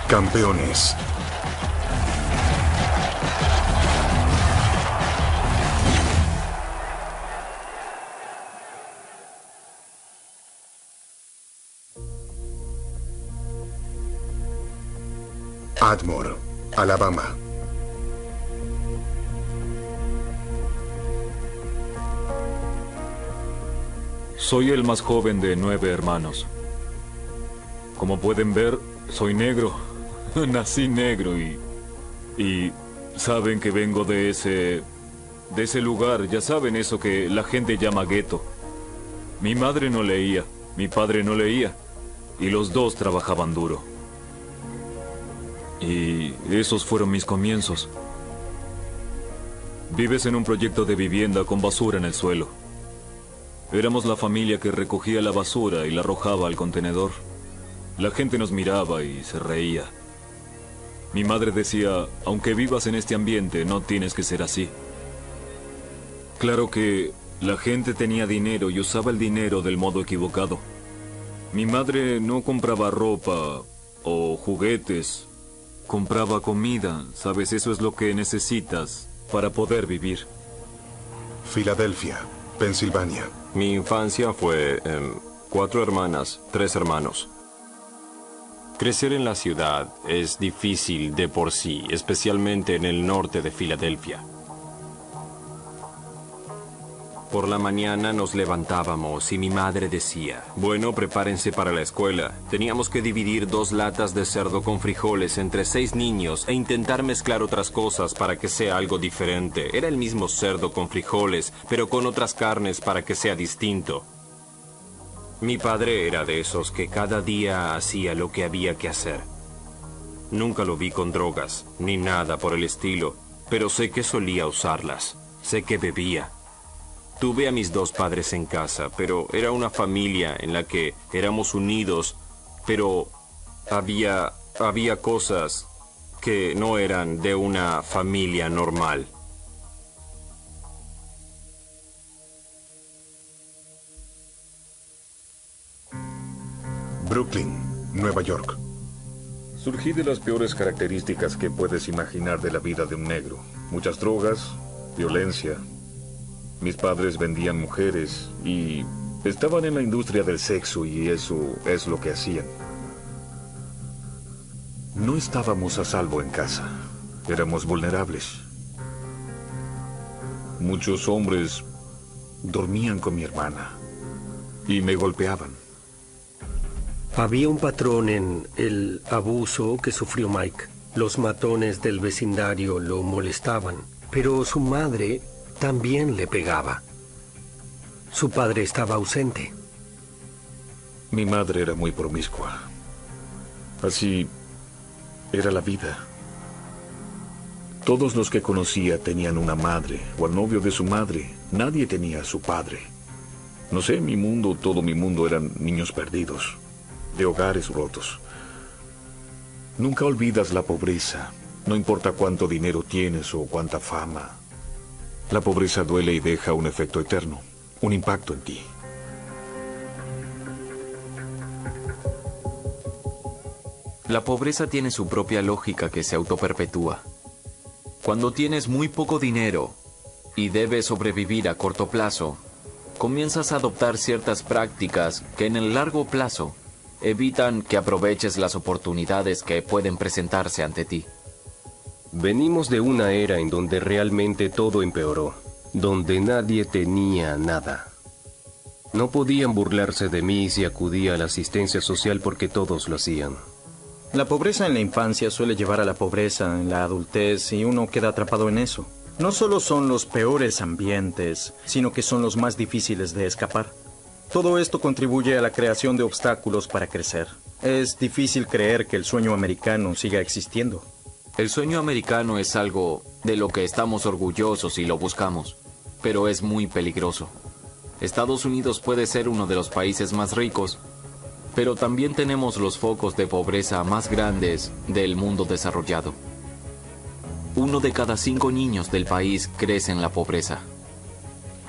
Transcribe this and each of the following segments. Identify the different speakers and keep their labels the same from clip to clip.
Speaker 1: Campeones. Ardmore, Alabama.
Speaker 2: Soy el más joven de 9 hermanos. Como pueden ver, soy negro. Nací negro y saben que vengo de ese lugar. Ya saben eso que la gente llama gueto. Mi madre no leía, mi padre no leía, y los dos trabajaban duro. Y esos fueron mis comienzos. Vives en un proyecto de vivienda con basura en el suelo. Éramos la familia que recogía la basura y la arrojaba al contenedor. La gente nos miraba y se reía. Mi madre decía, aunque vivas en este ambiente, no tienes que ser así. Claro que la gente tenía dinero y usaba el dinero del modo equivocado. Mi madre no compraba ropa o juguetes. Compraba comida, ¿sabes? Eso es lo que necesitas para poder vivir.
Speaker 1: Filadelfia, Pensilvania.
Speaker 3: Mi infancia fue 4 hermanas, 3 hermanos. Crecer en la ciudad es difícil de por sí, especialmente en el norte de Filadelfia. Por la mañana nos levantábamos y mi madre decía, bueno, prepárense para la escuela. Teníamos que dividir 2 latas de cerdo con frijoles entre 6 niños e intentar mezclar otras cosas para que sea algo diferente. Era el mismo cerdo con frijoles, pero con otras carnes para que sea distinto. Mi padre era de esos que cada día hacía lo que había que hacer. Nunca lo vi con drogas, ni nada por el estilo, pero sé que solía usarlas. Sé que bebía. Tuve a mis 2 padres en casa, pero era una familia en la que éramos unidos, pero había cosas que no eran de una familia normal.
Speaker 1: Brooklyn, Nueva York.
Speaker 4: Surgí de las peores características que puedes imaginar de la vida de un negro. Muchas drogas, violencia. Mis padres vendían mujeres y estaban en la industria del sexo y eso es lo que hacían. No estábamos a salvo en casa. Éramos vulnerables. Muchos hombres dormían con mi hermana y me golpeaban.
Speaker 5: Había un patrón en el abuso que sufrió Mike. Los matones del vecindario lo molestaban, pero su madre también le pegaba. Su padre estaba ausente.
Speaker 4: Mi madre era muy promiscua. Así era la vida. Todos los que conocía tenían una madre o al novio de su madre. Nadie tenía a su padre. No sé, mi mundo, todo mi mundo eran niños perdidos, de hogares rotos. Nunca olvidas la pobreza. No importa cuánto dinero tienes o cuánta fama. La pobreza duele y deja un efecto eterno, un impacto en ti.
Speaker 6: La pobreza tiene su propia lógica que se autoperpetúa. Cuando tienes muy poco dinero y debes sobrevivir a corto plazo, comienzas a adoptar ciertas prácticas que en el largo plazo evitan que aproveches las oportunidades que pueden presentarse ante ti.
Speaker 7: Venimos de una era en donde realmente todo empeoró, donde nadie tenía nada. No podían burlarse de mí si acudía a la asistencia social porque todos lo hacían.
Speaker 8: La pobreza en la infancia suele llevar a la pobreza en la adultez y uno queda atrapado en eso. No solo son los peores ambientes, sino que son los más difíciles de escapar. Todo esto contribuye a la creación de obstáculos para crecer. Es difícil creer que el sueño americano siga existiendo.
Speaker 6: El sueño americano es algo de lo que estamos orgullosos y lo buscamos, pero es muy peligroso. Estados Unidos puede ser uno de los países más ricos, pero también tenemos los focos de pobreza más grandes del mundo desarrollado. 1 de cada 5 niños del país crece en la pobreza.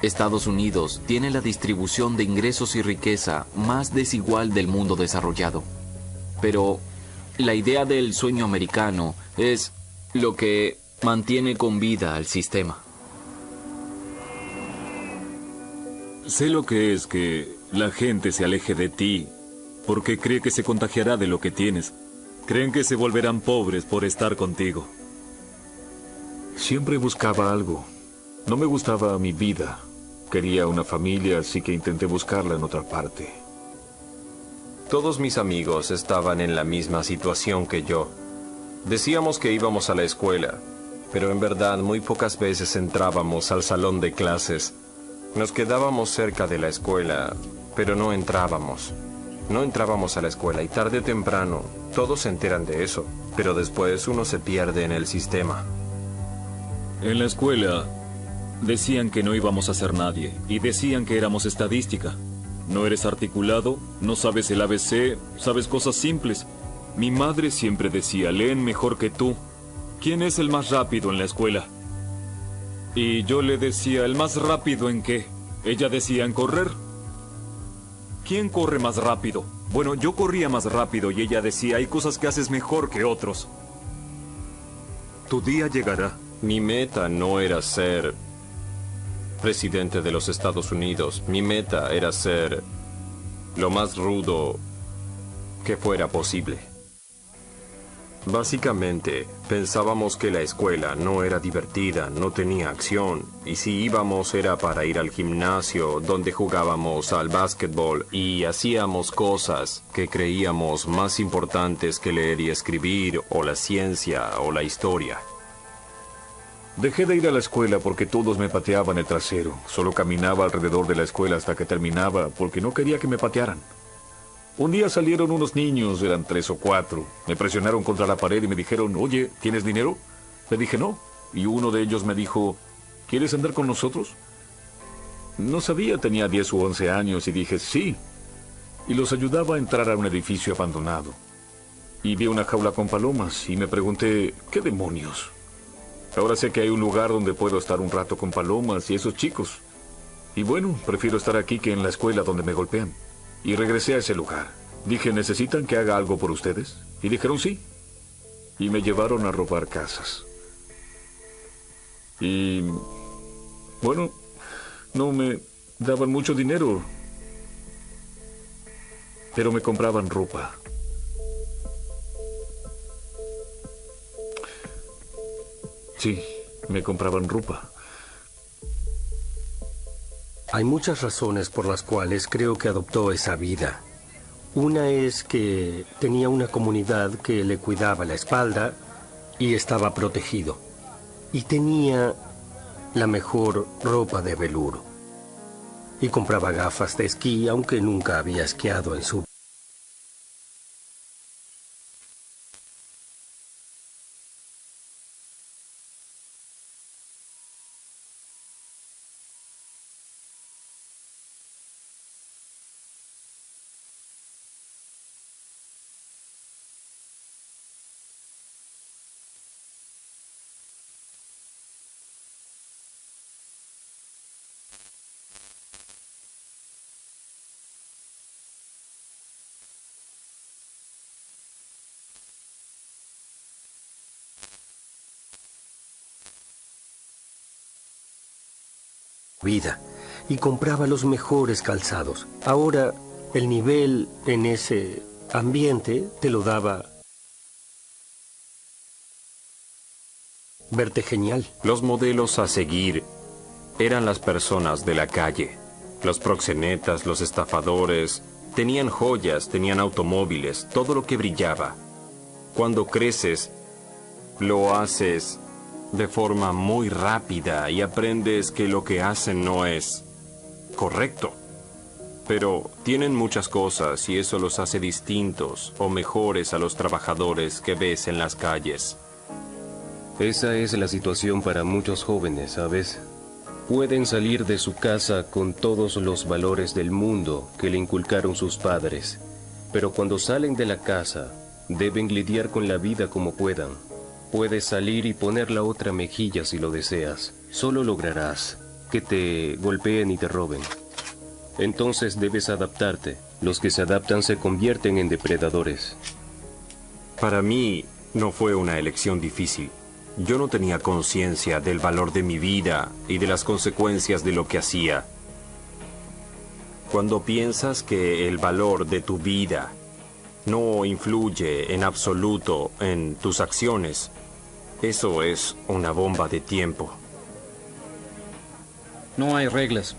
Speaker 6: Estados Unidos tiene la distribución de ingresos y riqueza más desigual del mundo desarrollado. Pero la idea del sueño americano es lo que mantiene con vida al sistema.
Speaker 2: Sé lo que es que la gente se aleje de ti porque cree que se contagiará de lo que tienes. Creen que se volverán pobres por estar contigo.
Speaker 4: Siempre buscaba algo. No me gustaba mi vida. Quería una familia, así que intenté buscarla en otra parte.
Speaker 3: Todos mis amigos estaban en la misma situación que yo. Decíamos que íbamos a la escuela, pero en verdad muy pocas veces entrábamos al salón de clases. Nos quedábamos cerca de la escuela, pero no entrábamos. No entrábamos a la escuela y tarde o temprano todos se enteran de eso, pero después uno se pierde en el sistema.
Speaker 2: En la escuela decían que no íbamos a ser nadie y decían que éramos estadística. No eres articulado, no sabes el ABC, sabes cosas simples. Mi madre siempre decía, leen mejor que tú. ¿Quién es el más rápido en la escuela? Y yo le decía, ¿el más rápido en qué? Ella decía, en correr. ¿Quién corre más rápido? Bueno, yo corría más rápido y ella decía, hay cosas que haces mejor que otros. Tu día llegará.
Speaker 3: Mi meta no era ser presidente de los Estados Unidos. Mi meta era ser lo más rudo que fuera posible. Básicamente, pensábamos que la escuela no era divertida, no tenía acción, y si íbamos era para ir al gimnasio, donde jugábamos al básquetbol y hacíamos cosas que creíamos más importantes que leer y escribir, o la ciencia, o la historia.
Speaker 4: Dejé de ir a la escuela porque todos me pateaban el trasero. Solo caminaba alrededor de la escuela hasta que terminaba porque no quería que me patearan. Un día salieron unos niños, eran 3 o 4. Me presionaron contra la pared y me dijeron, oye, ¿tienes dinero? Le dije no. Y uno de ellos me dijo, ¿quieres andar con nosotros? No sabía, tenía 10 u 11 años y dije sí. Y los ayudaba a entrar a un edificio abandonado. Y vi una jaula con palomas y me pregunté, ¿qué demonios? Ahora sé que hay un lugar donde puedo estar un rato con palomas y esos chicos. Y bueno, prefiero estar aquí que en la escuela donde me golpean. Y regresé a ese lugar. Dije, ¿necesitan que haga algo por ustedes? Y dijeron sí. Y me llevaron a robar casas. Y bueno, no me daban mucho dinero, pero me compraban ropa. Sí, me compraban ropa.
Speaker 5: Hay muchas razones por las cuales creo que adoptó esa vida. Una es que tenía una comunidad que le cuidaba la espalda y estaba protegido. Y tenía la mejor ropa de veluro. Y compraba gafas de esquí, aunque nunca había esquiado en su vida. Y compraba los mejores calzados. Ahora, el nivel en ese ambiente te lo daba verte genial.
Speaker 3: Los modelos a seguir eran las personas de la calle. Los proxenetas, los estafadores, tenían joyas, tenían automóviles, todo lo que brillaba. Cuando creces, lo haces de forma muy rápida y aprendes que lo que hacen no es correcto. Pero tienen muchas cosas y eso los hace distintos o mejores a los trabajadores que ves en las calles.
Speaker 7: Esa es la situación para muchos jóvenes, ¿sabes? Pueden salir de su casa con todos los valores del mundo que le inculcaron sus padres, pero cuando salen de la casa, deben lidiar con la vida como puedan. Puedes salir y poner la otra mejilla si lo deseas. Solo lograrás que te golpeen y te roben. Entonces debes adaptarte. Los que se adaptan se convierten en depredadores.
Speaker 3: Para mí no fue una elección difícil. Yo no tenía conciencia del valor de mi vida y de las consecuencias de lo que hacía. Cuando piensas que el valor de tu vida no influye en absoluto en tus acciones, eso es una bomba de tiempo.
Speaker 9: No hay reglas.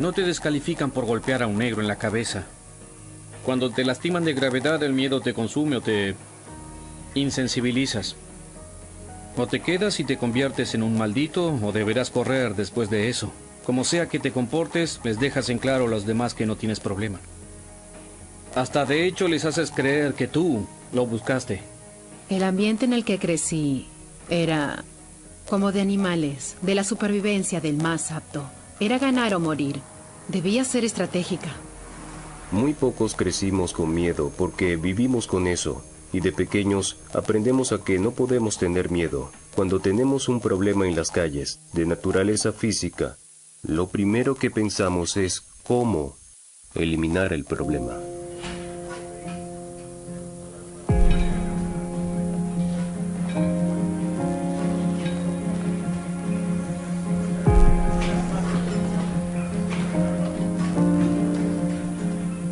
Speaker 9: No te descalifican por golpear a un negro en la cabeza. Cuando te lastiman de gravedad, el miedo te consume o te insensibilizas. O te quedas y te conviertes en un maldito, o deberás correr después de eso. Como sea que te comportes, les dejas en claro a los demás que no tienes problema. Hasta de hecho les haces creer que tú lo buscaste.
Speaker 10: El ambiente en el que crecí era como de animales, de la supervivencia del más apto. Era ganar o morir. Debía ser estratégica.
Speaker 7: Muy pocos crecimos con miedo porque vivimos con eso, y de pequeños aprendemos a que no podemos tener miedo. Cuando tenemos un problema en las calles, de naturaleza física, lo primero que pensamos es cómo eliminar el problema.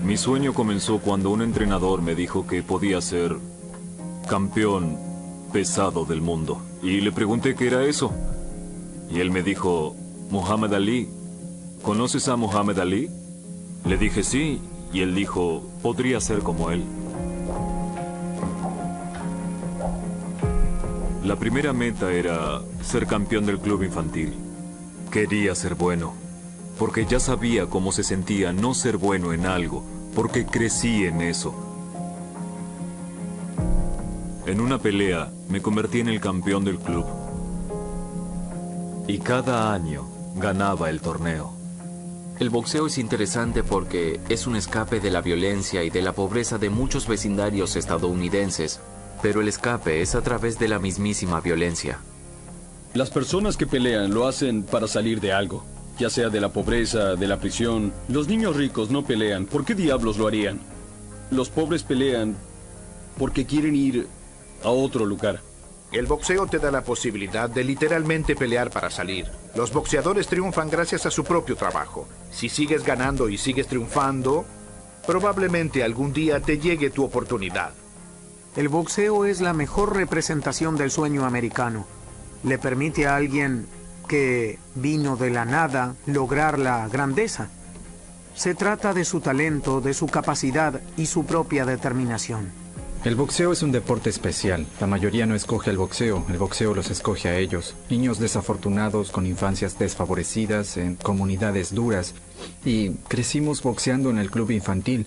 Speaker 2: Mi sueño comenzó cuando un entrenador me dijo que podía ser campeón pesado del mundo. Y le pregunté qué era eso. Y él me dijo, Muhammad Ali. ¿Conoces a Muhammad Ali? Le dije sí, y él dijo, podría ser como él. La primera meta era ser campeón del club infantil. Quería ser bueno, porque ya sabía cómo se sentía no ser bueno en algo, porque crecí en eso. En una pelea, me convertí en el campeón del club. Y cada año ganaba el torneo.
Speaker 6: El boxeo es interesante porque es un escape de la violencia y de la pobreza de muchos vecindarios estadounidenses, pero el escape es a través de la mismísima violencia.
Speaker 11: Las personas que pelean lo hacen para salir de algo, ya sea de la pobreza, de la prisión. Los niños ricos no pelean. ¿Por qué diablos lo harían? Los pobres pelean porque quieren ir a otro lugar.
Speaker 12: El boxeo te da la posibilidad de literalmente pelear para salir. Los boxeadores triunfan gracias a su propio trabajo. Si sigues ganando y sigues triunfando, probablemente algún día te llegue tu oportunidad.
Speaker 13: El boxeo es la mejor representación del sueño americano. Le permite a alguien que vino de la nada lograr la grandeza. Se trata de su talento, de su capacidad y su propia determinación.
Speaker 14: El boxeo es un deporte especial. La mayoría no escoge el boxeo los escoge a ellos. Niños desafortunados con infancias desfavorecidas en comunidades duras. Y crecimos boxeando en el club infantil.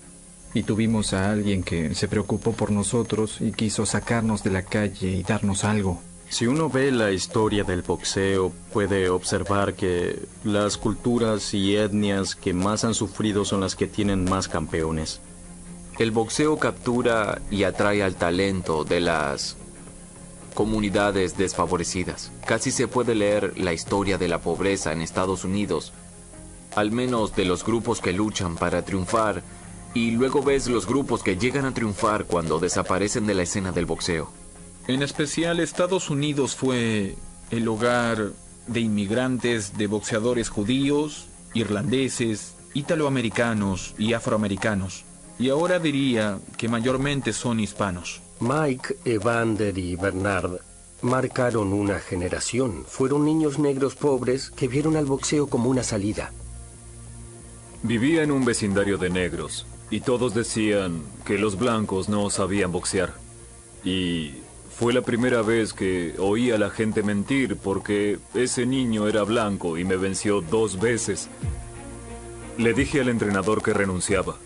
Speaker 14: Y tuvimos a alguien que se preocupó por nosotros y quiso sacarnos de la calle y darnos algo.
Speaker 8: Si uno ve la historia del boxeo, puede observar que las culturas y etnias que más han sufrido son las que tienen más campeones.
Speaker 6: El boxeo captura y atrae al talento de las comunidades desfavorecidas. Casi se puede leer la historia de la pobreza en Estados Unidos, al menos de los grupos que luchan para triunfar, y luego ves los grupos que llegan a triunfar cuando desaparecen de la escena del boxeo.
Speaker 15: En especial, Estados Unidos fue el hogar de inmigrantes, de boxeadores judíos, irlandeses, italoamericanos y afroamericanos. Y ahora diría que mayormente son hispanos.
Speaker 5: Mike, Evander y Bernard marcaron una generación. Fueron niños negros pobres que vieron al boxeo como una salida.
Speaker 2: Vivía en un vecindario de negros, y todos decían que los blancos no sabían boxear. Y fue la primera vez que oí a la gente mentir porque ese niño era blanco y me venció 2 veces. Le dije al entrenador que renunciaba.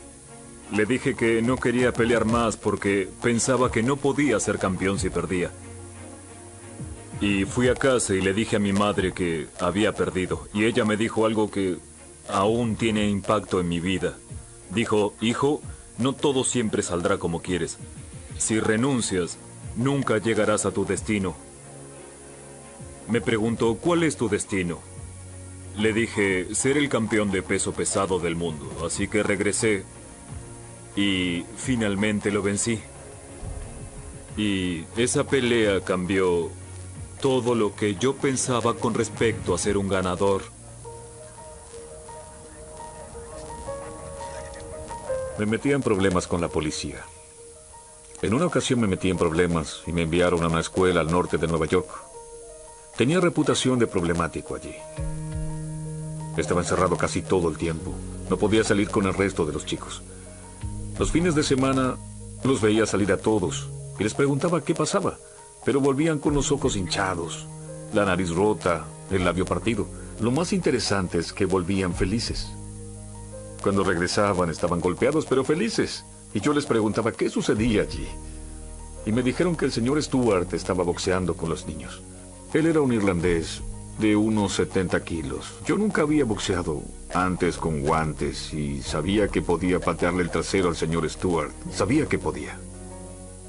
Speaker 2: Le dije que no quería pelear más porque pensaba que no podía ser campeón si perdía. Y fui a casa y le dije a mi madre que había perdido. Y ella me dijo algo que aún tiene impacto en mi vida. Dijo, hijo, no todo siempre saldrá como quieres. Si renuncias, nunca llegarás a tu destino. Me preguntó, ¿cuál es tu destino? Le dije, ser el campeón de peso pesado del mundo. Así que regresé y finalmente lo vencí. Y esa pelea cambió todo lo que yo pensaba con respecto a ser un ganador.
Speaker 4: Me metí en problemas con la policía. En una ocasión me metí en problemas y me enviaron a una escuela al norte de Nueva York. Tenía reputación de problemático allí. Estaba encerrado casi todo el tiempo. No podía salir con el resto de los chicos. Los fines de semana los veía salir a todos y les preguntaba qué pasaba, pero volvían con los ojos hinchados, la nariz rota, el labio partido. Lo más interesante es que volvían felices. Cuando regresaban estaban golpeados pero felices. Y yo les preguntaba qué sucedía allí. Y me dijeron que el señor Stewart estaba boxeando con los niños. Él era un irlandés de unos 70 kilos. Yo nunca había boxeado antes con guantes y sabía que podía patearle el trasero al señor Stewart. Sabía que podía.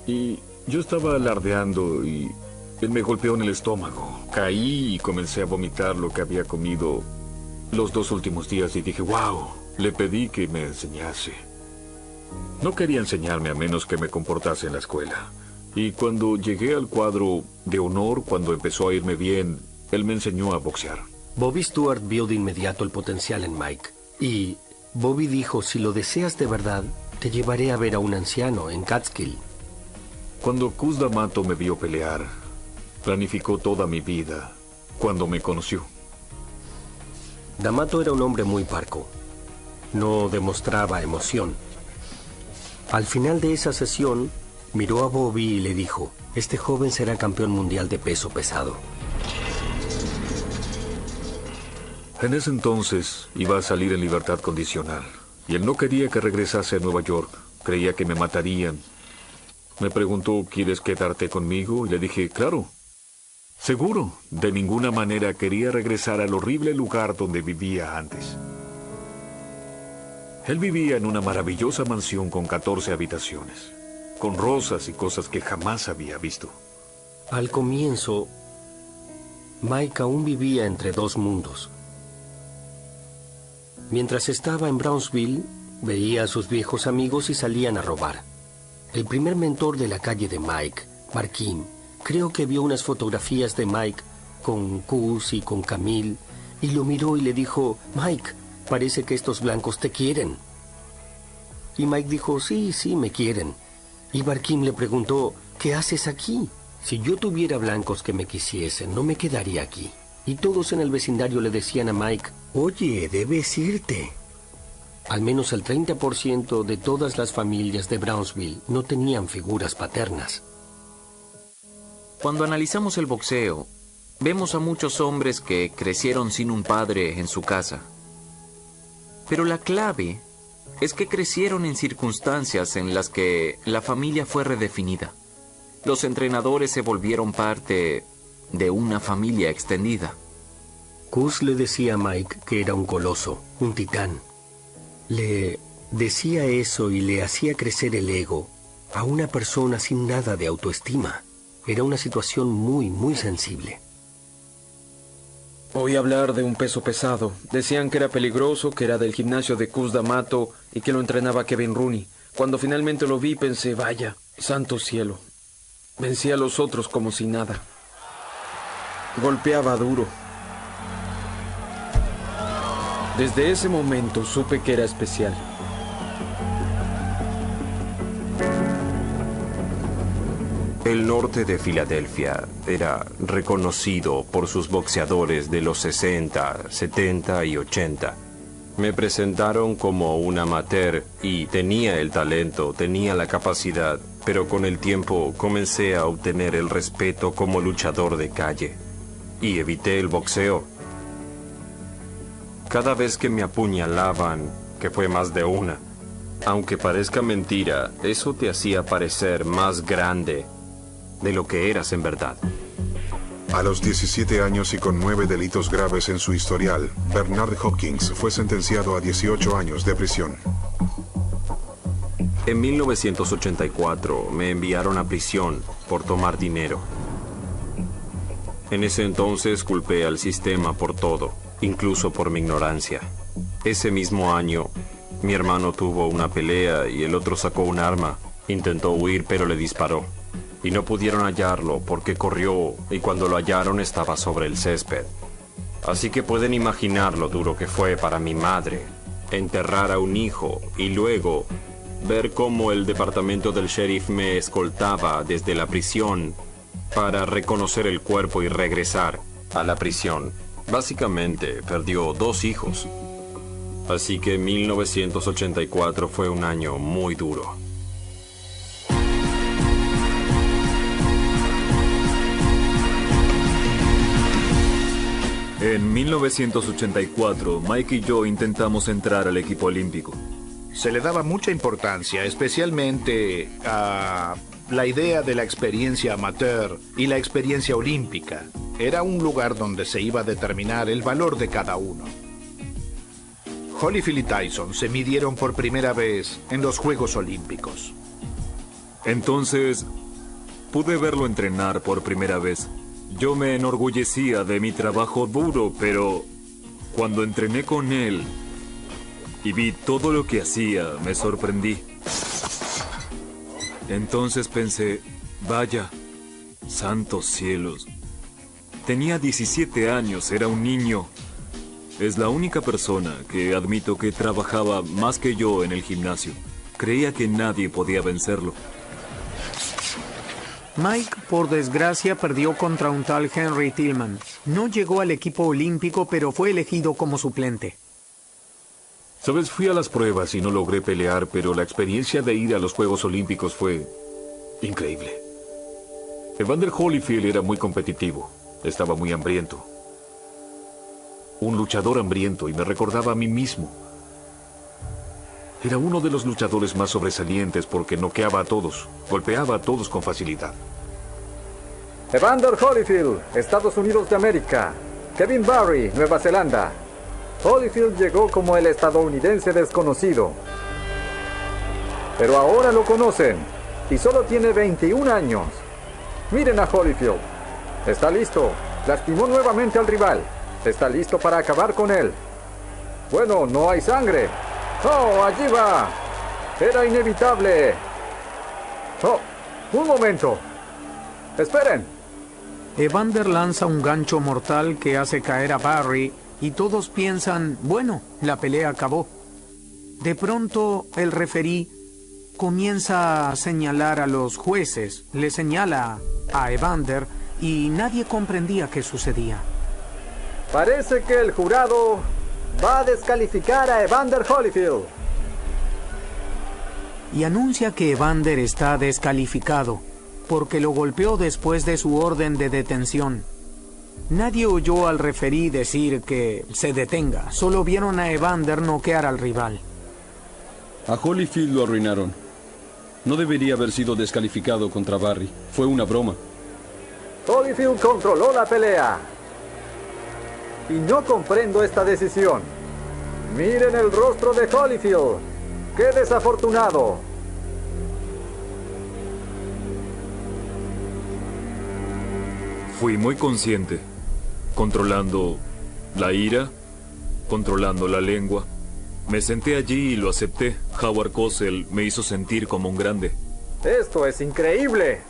Speaker 4: Y yo estaba alardeando y él me golpeó en el estómago. Caí y comencé a vomitar lo que había comido los 2 últimos días y dije, wow, le pedí que me enseñase. No quería enseñarme a menos que me comportase en la escuela. Y cuando llegué al cuadro de honor, cuando empezó a irme bien, él me enseñó a boxear.
Speaker 5: Bobby Stewart vio de inmediato el potencial en Mike. Y Bobby dijo, si lo deseas de verdad, te llevaré a ver a un anciano en Catskill.
Speaker 4: Cuando Cus D'Amato me vio pelear, planificó toda mi vida cuando me conoció.
Speaker 5: D'Amato era un hombre muy parco. No demostraba emoción. Al final de esa sesión, miró a Bobby y le dijo, este joven será campeón mundial de peso pesado.
Speaker 4: En ese entonces iba a salir en libertad condicional y él no quería que regresase a Nueva York. Creía que me matarían. Me preguntó, ¿quieres quedarte conmigo? Y le dije, claro. Seguro. De ninguna manera quería regresar al horrible lugar donde vivía antes. Él vivía en una maravillosa mansión con 14 habitaciones, con rosas y cosas que jamás había visto.
Speaker 5: Al comienzo, Mike aún vivía entre 2 mundos. Mientras estaba en Brownsville, veía a sus viejos amigos y salían a robar. El primer mentor de la calle de Mike, Barkim, creo que vio unas fotografías de Mike con Cus y con Camille y lo miró y le dijo, Mike, parece que estos blancos te quieren. Y Mike dijo, sí, me quieren. Y Barkim le preguntó, ¿qué haces aquí? Si yo tuviera blancos que me quisiesen, no me quedaría aquí. Y todos en el vecindario le decían a Mike, oye, debes irte. Al menos el 30% de todas las familias de Brownsville no tenían figuras paternas.
Speaker 6: Cuando analizamos el boxeo, vemos a muchos hombres que crecieron sin un padre en su casa. Pero la clave es que crecieron en circunstancias en las que la familia fue redefinida. Los entrenadores se volvieron parte de una familia extendida.
Speaker 5: Cus le decía a Mike que era un coloso, un titán. Le decía eso y le hacía crecer el ego a una persona sin nada de autoestima. Era una situación muy sensible.
Speaker 11: Oí hablar de un peso pesado. Decían que era peligroso, que era del gimnasio de Cus D'Amato y que lo entrenaba Kevin Rooney. Cuando finalmente lo vi pensé, vaya, santo cielo. Vencía a los otros como si nada. Golpeaba duro. Desde ese momento supe que era especial.
Speaker 3: El norte de Filadelfia era reconocido por sus boxeadores de los 60, 70 y 80. Me presentaron como un amateur y tenía el talento, tenía la capacidad, pero con el tiempo comencé a obtener el respeto como luchador de calle y evité el boxeo. Cada vez que me apuñalaban, que fue más de una, aunque parezca mentira, eso te hacía parecer más grande de lo que eras en verdad.
Speaker 1: A los 17 años y con 9 delitos graves en su historial, Bernard Hopkins fue sentenciado a 18 años de prisión.
Speaker 3: En 1984 me enviaron a prisión por tomar dinero. En ese entonces culpé al sistema por todo, incluso por mi ignorancia. Ese mismo año, mi hermano tuvo una pelea y el otro sacó un arma. Intentó huir, pero le disparó. y no pudieron hallarlo porque corrió y cuando lo hallaron estaba sobre el césped. Así que pueden imaginar lo duro que fue para mi madre enterrar a un hijo y luego ver cómo el departamento del sheriff me escoltaba desde la prisión para reconocer el cuerpo y regresar a la prisión. Básicamente perdió 2 hijos. Así que 1984 fue un año muy duro.
Speaker 2: En 1984, Mike y yo intentamos entrar al equipo olímpico.
Speaker 12: Se le daba mucha importancia, especialmente a la idea de la experiencia amateur y la experiencia olímpica. Era un lugar donde se iba a determinar el valor de cada uno. Holyfield y Tyson se midieron por primera vez en los Juegos Olímpicos.
Speaker 2: Entonces, pude verlo entrenar por primera vez. Yo me enorgullecía de mi trabajo duro, pero cuando entrené con él y vi todo lo que hacía, me sorprendí. Entonces pensé, vaya, santos cielos. Tenía 17 años, era un niño. Es la única persona que admito que trabajaba más que yo en el gimnasio. Creía que nadie podía vencerlo.
Speaker 13: Mike, por desgracia, perdió contra un tal Henry Tillman. No llegó al equipo olímpico, pero fue elegido como suplente.
Speaker 4: Sabes, fui a las pruebas y no logré pelear, pero la experiencia de ir a los Juegos Olímpicos fue increíble. Evander Holyfield era muy competitivo, estaba muy hambriento. Un luchador hambriento y me recordaba a mí mismo. Era uno de los luchadores más sobresalientes porque noqueaba a todos, golpeaba a todos con facilidad.
Speaker 16: Evander Holyfield, Estados Unidos de América. Kevin Barry, Nueva Zelanda. Holyfield llegó como el estadounidense desconocido. Pero ahora lo conocen y solo tiene 21 años. Miren a Holyfield. Está listo. Lastimó nuevamente al rival. Está listo para acabar con él. Bueno, no hay sangre. ¡Oh, allí va! Era inevitable. ¡Oh, un momento! ¡Esperen!
Speaker 13: Evander lanza un gancho mortal que hace caer a Barry y todos piensan, bueno, la pelea acabó. De pronto, el referí comienza a señalar a los jueces, le señala a Evander y nadie comprendía qué sucedía.
Speaker 16: Parece que el jurado va a descalificar a Evander Holyfield.
Speaker 13: Y anuncia que Evander está descalificado porque lo golpeó después de su orden de detención. Nadie oyó al referí decir que se detenga, solo vieron a Evander noquear al rival.
Speaker 11: A Holyfield lo arruinaron. No debería haber sido descalificado contra Barry. Fue una broma.
Speaker 16: Holyfield controló la pelea. Y no comprendo esta decisión. Miren el rostro de Holyfield. ¡Qué desafortunado!
Speaker 2: Fui muy consciente, controlando la ira, controlando la lengua. Me senté allí y lo acepté. Howard Cosell me hizo sentir como un grande.
Speaker 16: Esto es increíble.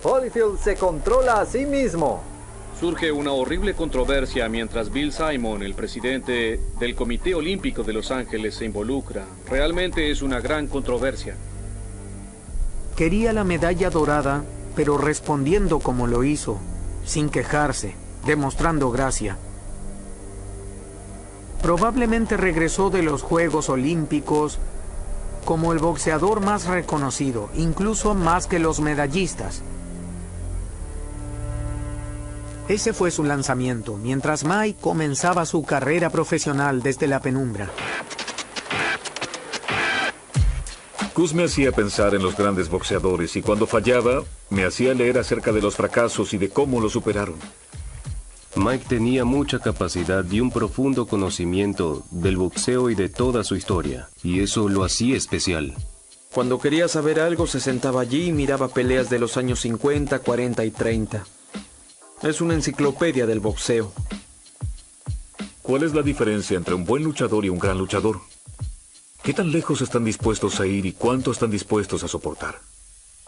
Speaker 16: Holyfield se controla a sí mismo.
Speaker 9: Surge una horrible controversia mientras Bill Simon, el presidente del Comité Olímpico de Los Ángeles, se involucra. Realmente es una gran controversia.
Speaker 13: Quería la medalla dorada, pero respondiendo como lo hizo, sin quejarse, demostrando gracia. Probablemente regresó de los Juegos Olímpicos como el boxeador más reconocido, incluso más que los medallistas. Ese fue su lanzamiento, mientras Mike comenzaba su carrera profesional desde la penumbra.
Speaker 4: Cus me hacía pensar en los grandes boxeadores y cuando fallaba, me hacía leer acerca de los fracasos y de cómo los superaron.
Speaker 7: Mike tenía mucha capacidad y un profundo conocimiento del boxeo y de toda su historia, y eso lo hacía especial.
Speaker 17: Cuando quería saber algo se sentaba allí y miraba peleas de los años 50, 40 y 30. Es una enciclopedia del boxeo.
Speaker 4: ¿Cuál es la diferencia entre un buen luchador y un gran luchador? ¿Qué tan lejos están dispuestos a ir y cuánto están dispuestos a soportar?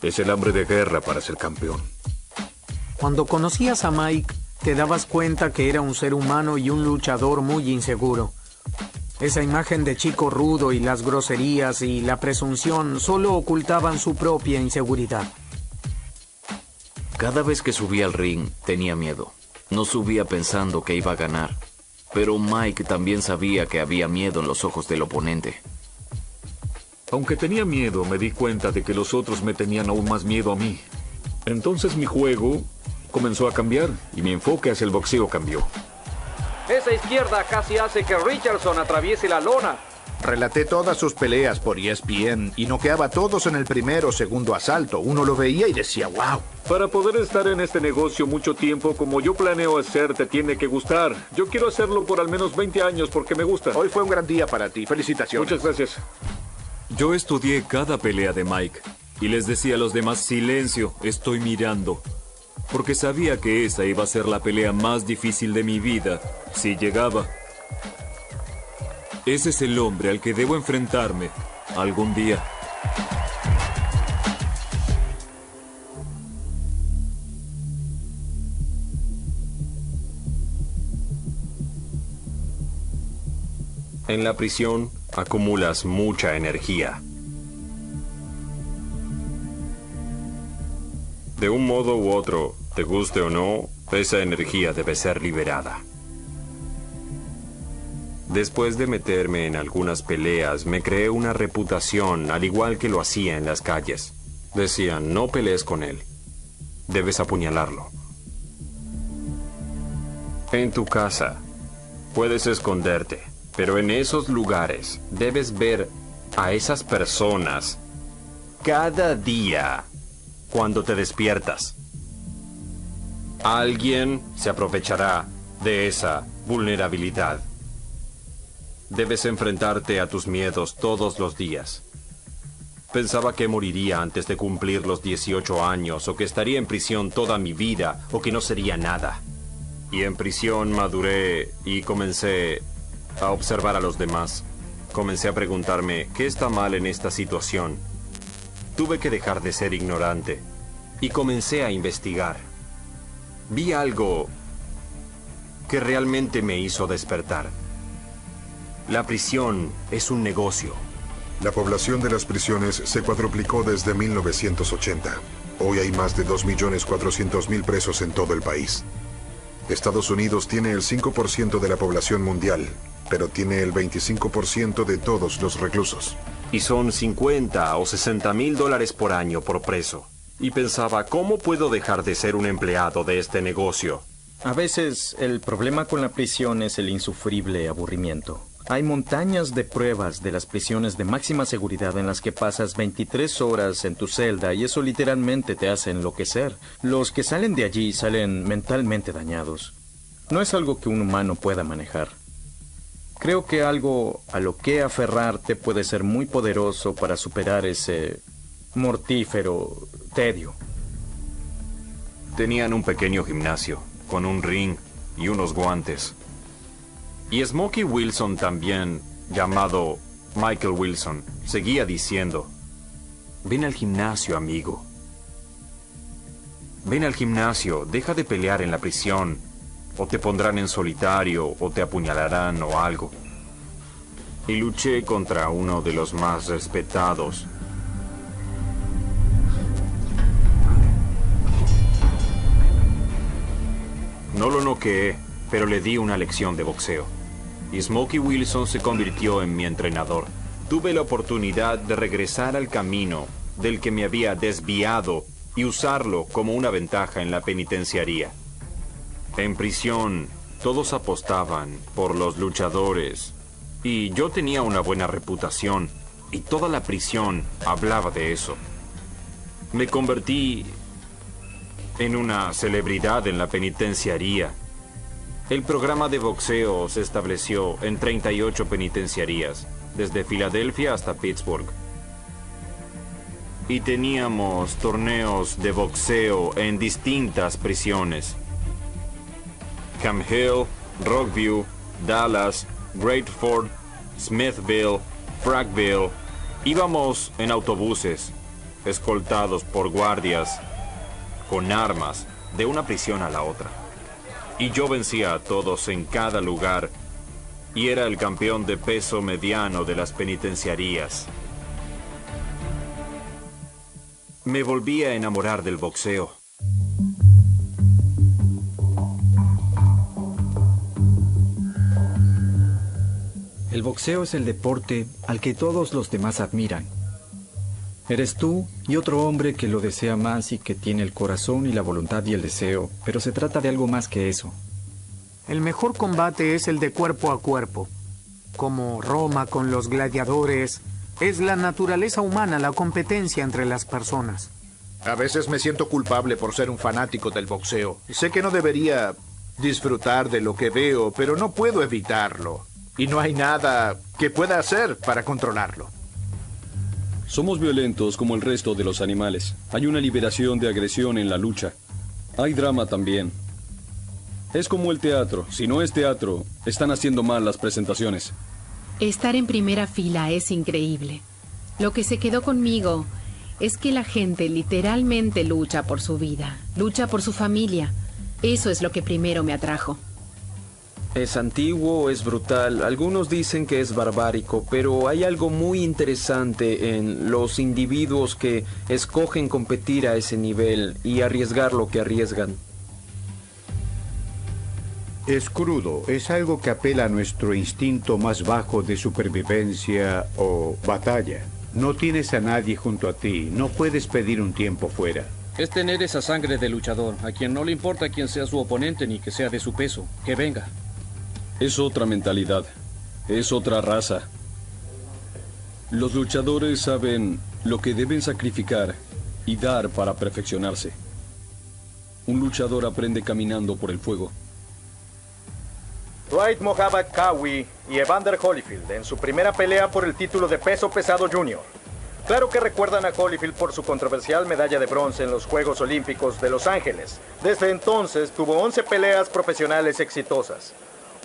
Speaker 4: Es el hambre de guerra para ser campeón.
Speaker 13: Cuando conocías a Mike, te dabas cuenta que era un ser humano y un luchador muy inseguro. Esa imagen de chico rudo y las groserías y la presunción solo ocultaban su propia inseguridad.
Speaker 6: Cada vez que subía al ring, tenía miedo. No subía pensando que iba a ganar. Pero Mike también sabía que había miedo en los ojos del oponente.
Speaker 4: Aunque tenía miedo, me di cuenta de que los otros me tenían aún más miedo a mí. Entonces mi juego comenzó a cambiar y mi enfoque hacia el boxeo cambió.
Speaker 16: Esa izquierda casi hace que Richardson atraviese la lona.
Speaker 12: Relaté todas sus peleas por ESPN y noqueaba a todos en el primero o segundo asalto. Uno lo veía y decía, wow.
Speaker 4: Para poder estar en este negocio mucho tiempo, como yo planeo hacer, te tiene que gustar. Yo quiero hacerlo por al menos 20 años porque me gusta.
Speaker 12: Hoy fue un gran día para ti. Felicitaciones.
Speaker 4: Muchas gracias.
Speaker 2: Yo estudié cada pelea de Mike y les decía a los demás, silencio, estoy mirando. Porque sabía que esa iba a ser la pelea más difícil de mi vida, si llegaba. Ese es el hombre al que debo enfrentarme algún día.
Speaker 3: En la prisión acumulas mucha energía. De un modo u otro, te guste o no, esa energía debe ser liberada. Después de meterme en algunas peleas, me creé una reputación, al igual que lo hacía en las calles. Decían, no pelees con él. Debes apuñalarlo. En tu casa, puedes esconderte, pero en esos lugares debes ver a esas personas cada día cuando te despiertas. Alguien se aprovechará de esa vulnerabilidad. Debes enfrentarte a tus miedos todos los días. Pensaba que moriría antes de cumplir los 18 años, o que estaría en prisión toda mi vida, o que no sería nada. Y en prisión maduré y comencé a observar a los demás. Comencé a preguntarme, ¿qué está mal en esta situación? Tuve que dejar de ser ignorante y comencé a investigar. Vi algo que realmente me hizo despertar. La prisión es un negocio.
Speaker 1: La población de las prisiones se cuadruplicó desde 1980. Hoy hay más de 2.400.000 presos en todo el país. Estados Unidos tiene el 5% de la población mundial, pero tiene el 25% de todos los reclusos.
Speaker 3: Y son 50 o 60 mil dólares por año por preso. Y pensaba, ¿cómo puedo dejar de ser un empleado de este negocio?
Speaker 8: A veces el problema con la prisión es el insufrible aburrimiento. Hay montañas de pruebas de las prisiones de máxima seguridad en las que pasas 23 horas en tu celda y eso literalmente te hace enloquecer. Los que salen de allí salen mentalmente dañados. No es algo que un humano pueda manejar. Creo que algo a lo que aferrarte puede ser muy poderoso para superar ese mortífero tedio.
Speaker 3: Tenían un pequeño gimnasio, con un ring y unos guantes. Y Smokey Wilson también, llamado Michael Wilson, seguía diciendo, ven al gimnasio, amigo. Ven al gimnasio, deja de pelear en la prisión, o te pondrán en solitario, o te apuñalarán o algo. Y luché contra uno de los más respetados. No lo noqueé, pero le di una lección de boxeo. Y Smokey Wilson se convirtió en mi entrenador. Tuve la oportunidad de regresar al camino del que me había desviado y usarlo como una ventaja en la penitenciaría. En prisión, todos apostaban por los luchadores. Y yo tenía una buena reputación, y toda la prisión hablaba de eso. Me convertí en una celebridad en la penitenciaría. El programa de boxeo se estableció en 38 penitenciarías, desde Filadelfia hasta Pittsburgh. Y teníamos torneos de boxeo en distintas prisiones. Camp Hill, Rockview, Dallas, Great Fort, Smithville, Frackville. Íbamos en autobuses escoltados por guardias con armas, de una prisión a la otra. Y yo vencía a todos en cada lugar y era el campeón de peso mediano de las penitenciarías. Me volví a enamorar del boxeo.
Speaker 14: El boxeo es el deporte al que todos los demás admiran. Eres tú y otro hombre que lo desea más y que tiene el corazón y la voluntad y el deseo, pero se trata de algo más que eso.
Speaker 13: El mejor combate es el de cuerpo a cuerpo. Como Roma con los gladiadores, es la naturaleza humana la competencia entre las personas.
Speaker 12: A veces me siento culpable por ser un fanático del boxeo. Sé que no debería disfrutar de lo que veo, pero no puedo evitarlo. Y no hay nada que pueda hacer para controlarlo.
Speaker 11: Somos violentos como el resto de los animales. Hay una liberación de agresión en la lucha. Hay drama también. Es como el teatro. Si no es teatro, están haciendo mal las presentaciones.
Speaker 10: Estar en primera fila es increíble. Lo que se quedó conmigo es que la gente literalmente lucha por su vida, lucha por su familia. Eso es lo que primero me atrajo.
Speaker 17: Es antiguo, es brutal. Algunos dicen que es barbárico, pero hay algo muy interesante en los individuos que escogen competir a ese nivel y arriesgar lo que arriesgan.
Speaker 18: Es crudo, es algo que apela a nuestro instinto más bajo de supervivencia o batalla. No tienes a nadie junto a ti, no puedes pedir un tiempo fuera.
Speaker 9: Es tener esa sangre de luchador, a quien no le importa quién sea su oponente ni que sea de su peso, que venga.
Speaker 11: Es otra mentalidad, es otra raza. Los luchadores saben lo que deben sacrificar y dar para perfeccionarse. Un luchador aprende caminando por el fuego.
Speaker 19: Dwight Mohamed Qawi y Evander Holyfield en su primera pelea por el título de peso pesado junior. Claro que recuerdan a Holyfield por su controversial medalla de bronce en los Juegos Olímpicos de Los Ángeles. Desde entonces tuvo 11 peleas profesionales exitosas.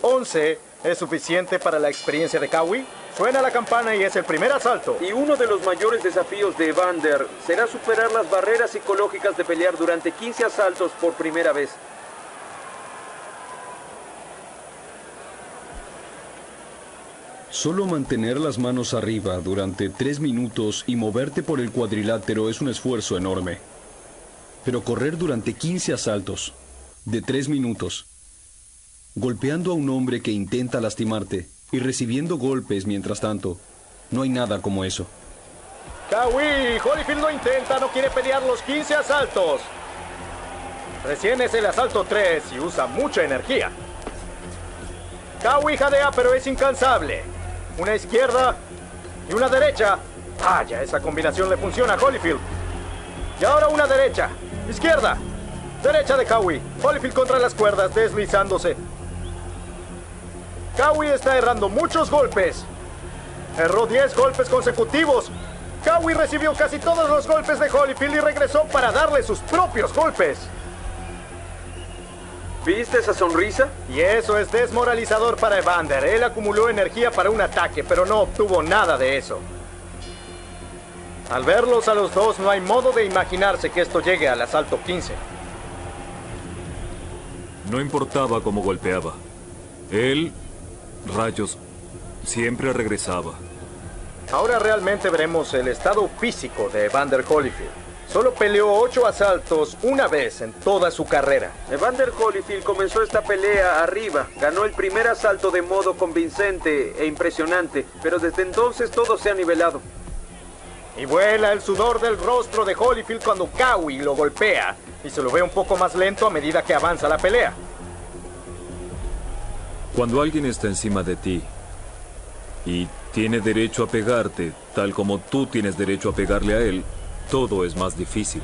Speaker 19: 11 es suficiente para la experiencia de Qawi. Suena la campana y es el primer asalto.
Speaker 17: Y uno de los mayores desafíos de Evander será superar las barreras psicológicas de pelear durante 15 asaltos por primera vez.
Speaker 11: Solo mantener las manos arriba durante 3 minutos y moverte por el cuadrilátero es un esfuerzo enorme. Pero correr durante 15 asaltos de 3 minutos, golpeando a un hombre que intenta lastimarte y recibiendo golpes mientras tanto, no hay nada como eso.
Speaker 19: Qawi, Holyfield lo intenta, no quiere pelear los 15 asaltos. Recién es el asalto 3 y usa mucha energía. Qawi jadea, pero es incansable. Una izquierda y una derecha. Vaya, esa combinación le funciona a Holyfield. Y ahora una derecha, izquierda, derecha de Qawi. Holyfield contra las cuerdas, deslizándose. Qawi está errando muchos golpes. Erró 10 golpes consecutivos. Qawi recibió casi todos los golpes de Holyfield y regresó para darle sus propios golpes.
Speaker 17: ¿Viste esa sonrisa?
Speaker 19: Y eso es desmoralizador para Evander. Él acumuló energía para un ataque, pero no obtuvo nada de eso. Al verlos a los dos, no hay modo de imaginarse que esto llegue al asalto 15.
Speaker 2: No importaba cómo golpeaba. Él, rayos, siempre regresaba.
Speaker 19: Ahora realmente veremos el estado físico de Evander Holyfield. Solo peleó 8 asaltos una vez en toda su carrera.
Speaker 17: Evander Holyfield comenzó esta pelea arriba. Ganó el primer asalto de modo convincente e impresionante, pero desde entonces todo se ha nivelado.
Speaker 19: Y vuela el sudor del rostro de Holyfield cuando Qawi lo golpea, y se lo ve un poco más lento a medida que avanza la pelea.
Speaker 2: Cuando alguien está encima de ti y tiene derecho a pegarte, tal como tú tienes derecho a pegarle a él, todo es más difícil.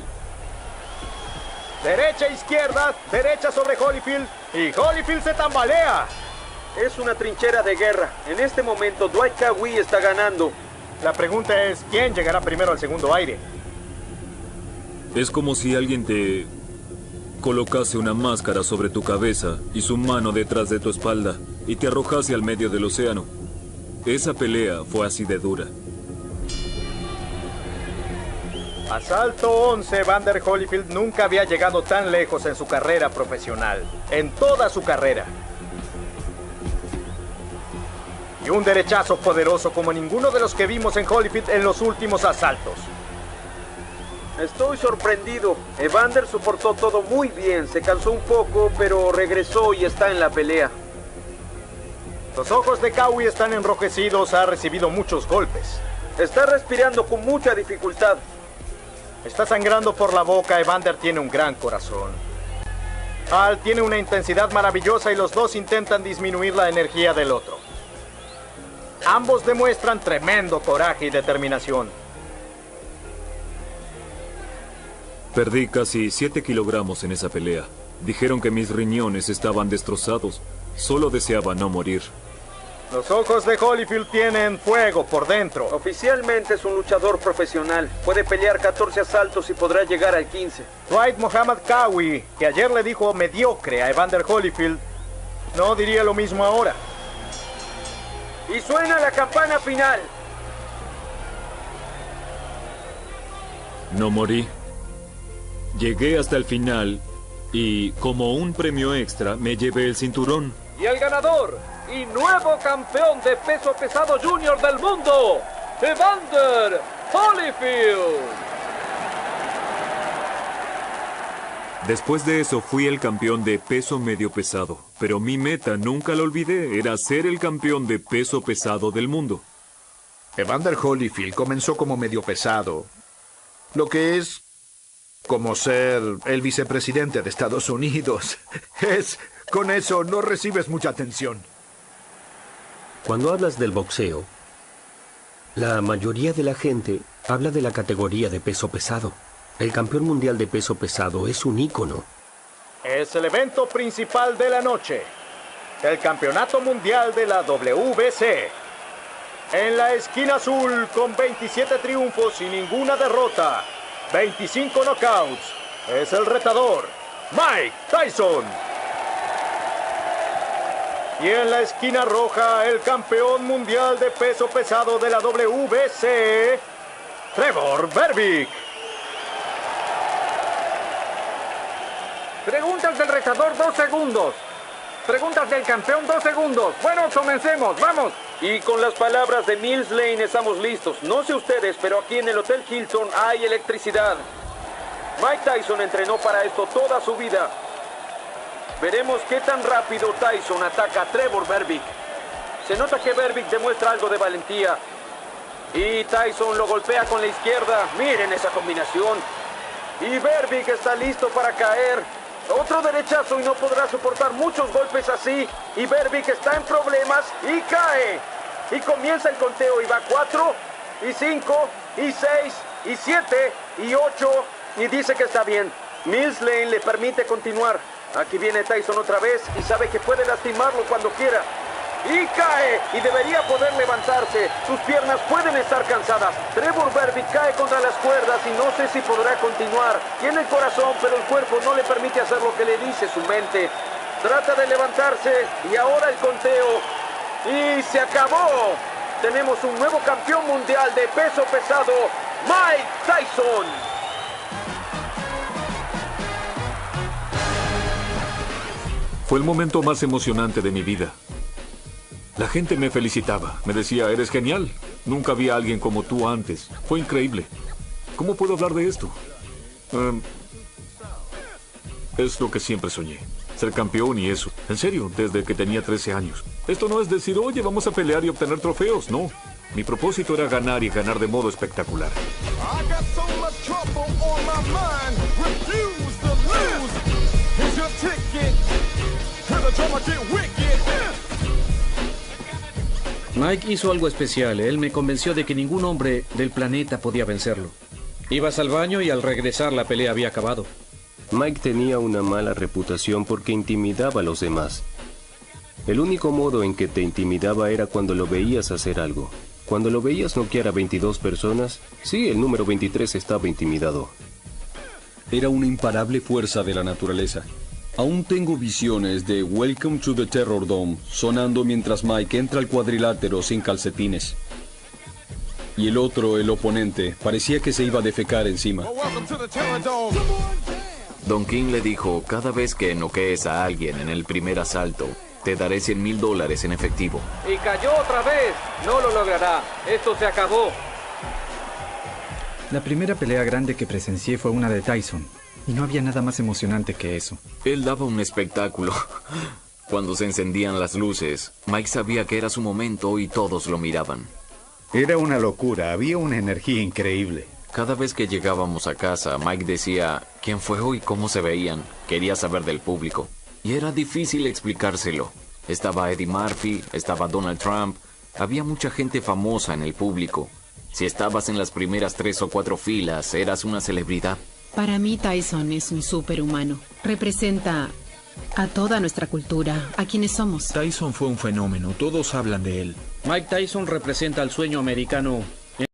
Speaker 19: Derecha, izquierda, derecha sobre Holyfield, y Holyfield se tambalea.
Speaker 17: Es una trinchera de guerra. En este momento Dwight Qawi está ganando.
Speaker 19: La pregunta es, ¿quién llegará primero al segundo aire?
Speaker 2: Es como si alguien te colocase una máscara sobre tu cabeza y su mano detrás de tu espalda y te arrojase al medio del océano. Esa pelea fue así de dura.
Speaker 19: Asalto 11, Evander Holyfield nunca había llegado tan lejos en su carrera profesional. En toda su carrera. Y un derechazo poderoso como ninguno de los que vimos en Holyfield en los últimos asaltos.
Speaker 17: Estoy sorprendido. Evander soportó todo muy bien. Se cansó un poco, pero regresó y está en la pelea.
Speaker 19: Los ojos de Cowie están enrojecidos. Ha recibido muchos golpes.
Speaker 17: Está respirando con mucha dificultad.
Speaker 19: Está sangrando por la boca. Evander tiene un gran corazón. Al tiene una intensidad maravillosa y los dos intentan disminuir la energía del otro. Ambos demuestran tremendo coraje y determinación.
Speaker 2: Perdí casi 7 kilogramos en esa pelea. Dijeron que mis riñones estaban destrozados. Solo deseaba no morir.
Speaker 19: Los ojos de Holyfield tienen fuego por dentro.
Speaker 17: Oficialmente es un luchador profesional. Puede pelear 14 asaltos y podrá llegar al 15.
Speaker 19: Dwight Muhammad Cowie, que ayer le dijo mediocre a Evander Holyfield, no diría lo mismo ahora.
Speaker 17: Y suena la campana final.
Speaker 2: No morí. Llegué hasta el final y, como un premio extra, me llevé el cinturón.
Speaker 17: Y el ganador y nuevo campeón de peso pesado junior del mundo, Evander Holyfield.
Speaker 2: Después de eso fui el campeón de peso medio pesado, pero mi meta, nunca la olvidé, era ser el campeón de peso pesado del mundo.
Speaker 12: Evander Holyfield comenzó como medio pesado, lo que es como ser el vicepresidente de Estados Unidos. Con eso no recibes mucha atención.
Speaker 5: Cuando hablas del boxeo, la mayoría de la gente habla de la categoría de peso pesado. El campeón mundial de peso pesado es un ícono.
Speaker 19: Es el evento principal de la noche. El campeonato mundial de la WBC. En la esquina azul, con 27 triunfos y ninguna derrota, 25 knockouts, es el retador, Mike Tyson. Y en la esquina roja, el campeón mundial de peso pesado de la WBC, Trevor Berbick.
Speaker 17: Preguntas del retador, 2 segundos. Preguntas del campeón, 2 segundos. Bueno, comencemos, vamos. Y con las palabras de Mills Lane estamos listos. No sé ustedes, pero aquí en el Hotel Hilton hay electricidad. Mike Tyson entrenó para esto toda su vida. Veremos qué tan rápido Tyson ataca a Trevor Berbick. Se nota que Berbick demuestra algo de valentía. Y Tyson lo golpea con la izquierda. Miren esa combinación. Y Berbick está listo para caer. Otro derechazo y no podrá soportar muchos golpes así. Y Berbick está en problemas y cae. Y comienza el conteo y va 4, y 5, y 6, y 7, y 8. Y dice que está bien. Mills Lane le permite continuar. Aquí viene Tyson otra vez y sabe que puede lastimarlo cuando quiera. Y cae, y debería poder levantarse. Sus piernas pueden estar cansadas. Trevor Berbick cae contra las cuerdas y no sé si podrá continuar. Tiene el corazón, pero el cuerpo no le permite hacer lo que le dice su mente. Trata de levantarse, y ahora el conteo. ¡Y se acabó! Tenemos un nuevo campeón mundial de peso pesado, Mike Tyson.
Speaker 2: Fue el momento más emocionante de mi vida. La gente me felicitaba, me decía, eres genial, nunca vi a alguien como tú antes, fue increíble. ¿Cómo puedo hablar de esto? Es lo que siempre soñé, ser campeón y eso, en serio, desde que tenía 13 años. Esto no es decir, oye, vamos a pelear y obtener trofeos, no. Mi propósito era ganar y ganar de modo espectacular.
Speaker 9: Mike hizo algo especial. Él me convenció de que ningún hombre del planeta podía vencerlo. Ibas al baño y al regresar la pelea había acabado.
Speaker 7: Mike tenía una mala reputación porque intimidaba a los demás. El único modo en que te intimidaba era cuando lo veías hacer algo. Cuando lo veías noquear a 22 personas, sí, el número 23 estaba intimidado.
Speaker 11: Era una imparable fuerza de la naturaleza. Aún tengo visiones de Welcome to the Terror Dome sonando mientras Mike entra al cuadrilátero sin calcetines. Y el otro, el oponente, parecía que se iba a defecar encima.
Speaker 6: Don King le dijo, cada vez que noquees a alguien en el primer asalto, te daré $100,000 en efectivo.
Speaker 16: Y cayó otra vez. No lo logrará. Esto se acabó.
Speaker 14: La primera pelea grande que presencié fue una de Tyson. Y no había nada más emocionante que eso.
Speaker 6: Él daba un espectáculo. Cuando se encendían las luces, Mike sabía que era su momento y todos lo miraban.
Speaker 18: Era una locura, había una energía increíble.
Speaker 6: Cada vez que llegábamos a casa, Mike decía quién fue hoy, cómo se veían. Quería saber del público. Y era difícil explicárselo. Estaba Eddie Murphy, estaba Donald Trump. Había mucha gente famosa en el público. Si estabas en las primeras 3 o 4 filas, eras una celebridad.
Speaker 10: Para mí Tyson es un superhumano. Representa a toda nuestra cultura, a quienes somos.
Speaker 15: Tyson fue un fenómeno, todos hablan de él.
Speaker 9: Mike Tyson representa el sueño americano